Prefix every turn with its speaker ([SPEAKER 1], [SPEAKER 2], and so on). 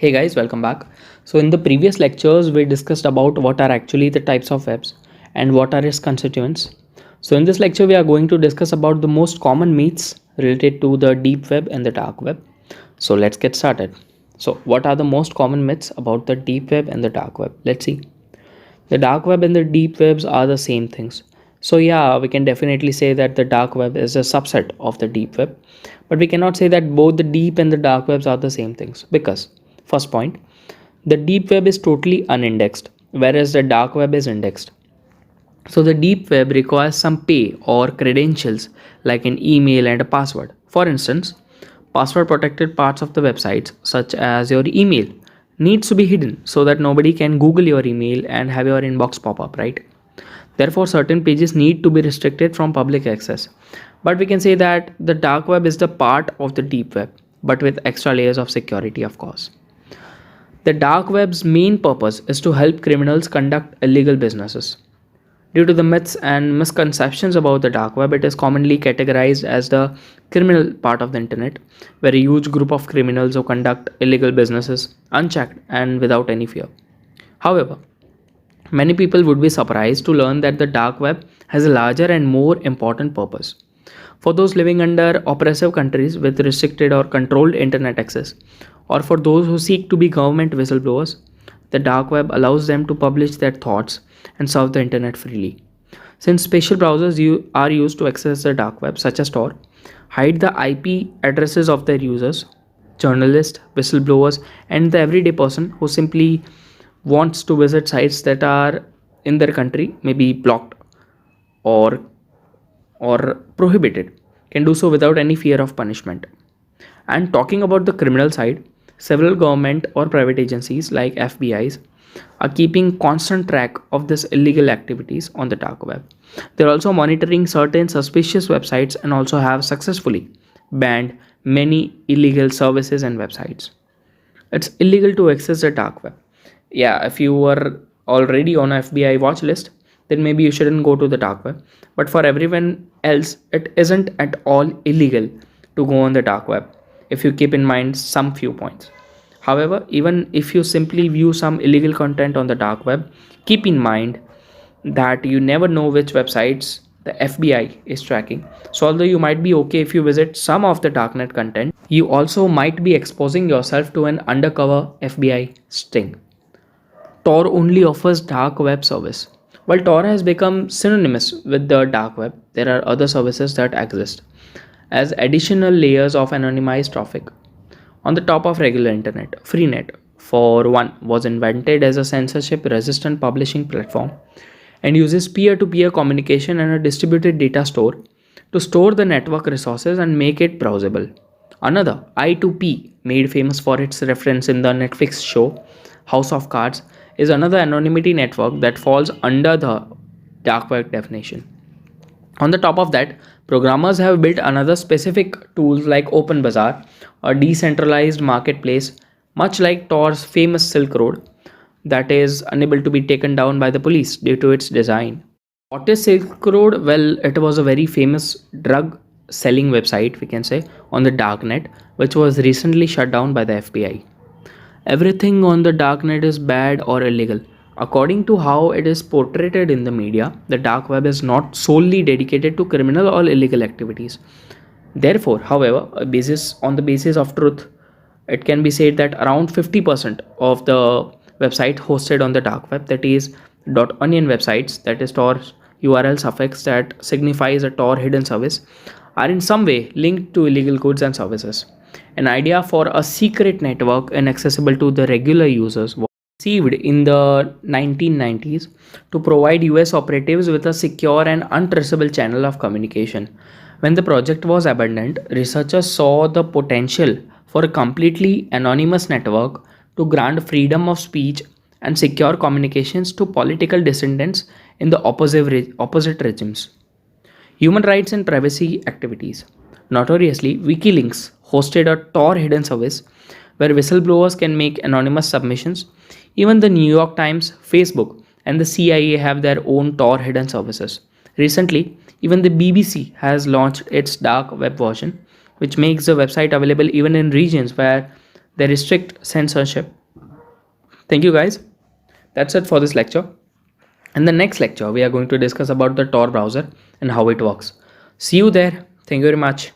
[SPEAKER 1] Hey guys, welcome back. So in the previous lectures, we discussed about what are actually the types of webs and what are its constituents. So in this lecture, we are going to discuss about the most common myths related to the deep web and the dark web. So let's get started. So what are the most common myths about the deep web and the dark web? Let's see. The dark web and the deep webs are the same things. So yeah, we can definitely say that the dark web is a subset of the deep web, but we cannot say that both the deep and the dark webs are the same things because first point, the deep web is totally unindexed, whereas the dark web is indexed. So the deep web requires some pay or credentials like an email and a password. For instance, password protected parts of the websites such as your email needs to be hidden so that nobody can google your email and have your inbox pop up, right? Therefore certain pages need to be restricted from public access. But we can say that the dark web is the part of the deep web, but with extra layers of security, of course. The dark web's main purpose is to help criminals conduct illegal businesses. Due to the myths and misconceptions about the dark web, it is commonly categorized as the criminal part of the internet, where a huge group of criminals who conduct illegal businesses unchecked and without any fear. However, many people would be surprised to learn that the dark web has a larger and more important purpose. For those living under oppressive countries with restricted or controlled internet access, or for those who seek to be government whistleblowers, the dark web allows them to publish their thoughts and surf the internet freely. Since special browsers are used to access the dark web, such as Tor, hide the IP addresses of their users, journalists, whistleblowers, and the everyday person who simply wants to visit sites that are in their country may be blocked or prohibited can do so without any fear of punishment. And talking about the criminal side, several government or private agencies like FBI's are keeping constant track of this illegal activities on the dark web. They're also monitoring certain suspicious websites and also have successfully banned many illegal services and websites. It's illegal to access the dark web. Yeah, if you were already on FBI watch list, then maybe you shouldn't go to the dark web. But for everyone else, it isn't at all illegal to go on the dark web if you keep in mind some few points. However, even if you simply view some illegal content on the dark web, keep in mind that you never know which websites the FBI is tracking. So, although you might be okay if you visit some of the darknet content, you also might be exposing yourself to an undercover FBI sting. Tor only offers dark web service. While Tor has become synonymous with the dark web, there are other services that exist as additional layers of anonymized traffic. On the top of regular internet, Freenet, for one, was invented as a censorship resistant publishing platform and uses peer to peer communication and a distributed data store to store the network resources and make it browsable. Another, I2P, made famous for its reference in the Netflix show House of Cards, is another anonymity network that falls under the dark web definition. On the top of that, programmers have built another specific tools like OpenBazaar, a decentralized marketplace, much like Tor's famous Silk Road, that is unable to be taken down by the police due to its design. What is Silk Road? Well, it was a very famous drug selling website, we can say, on the darknet, which was recently shut down by the FBI. Everything on the darknet is bad or illegal. According to how it is portrayed in the media, the dark web is not solely dedicated to criminal or illegal activities. Therefore, however, on the basis of truth, it can be said that around 50% of the website hosted on the dark web, that is .onion websites, that is Tor URL suffix that signifies a Tor hidden service, are in some way linked to illegal goods and services. An idea for a secret network inaccessible to the regular users was conceived in the 1990s to provide US operatives with a secure and untraceable channel of communication. When the project was abandoned, researchers saw the potential for a completely anonymous network to grant freedom of speech and secure communications to political dissidents in the opposite regimes. Human rights and privacy activities. Notoriously, WikiLeaks hosted a Tor hidden service where whistleblowers can make anonymous submissions. Even the New York Times, Facebook, and the CIA have their own Tor hidden services. Recently, even the BBC has launched its dark web version, which makes the website available even in regions where They restrict censorship. Thank you guys. That's it for this lecture. In the next lecture, we are going to discuss about the Tor browser and how it works. See you there. Thank you very much.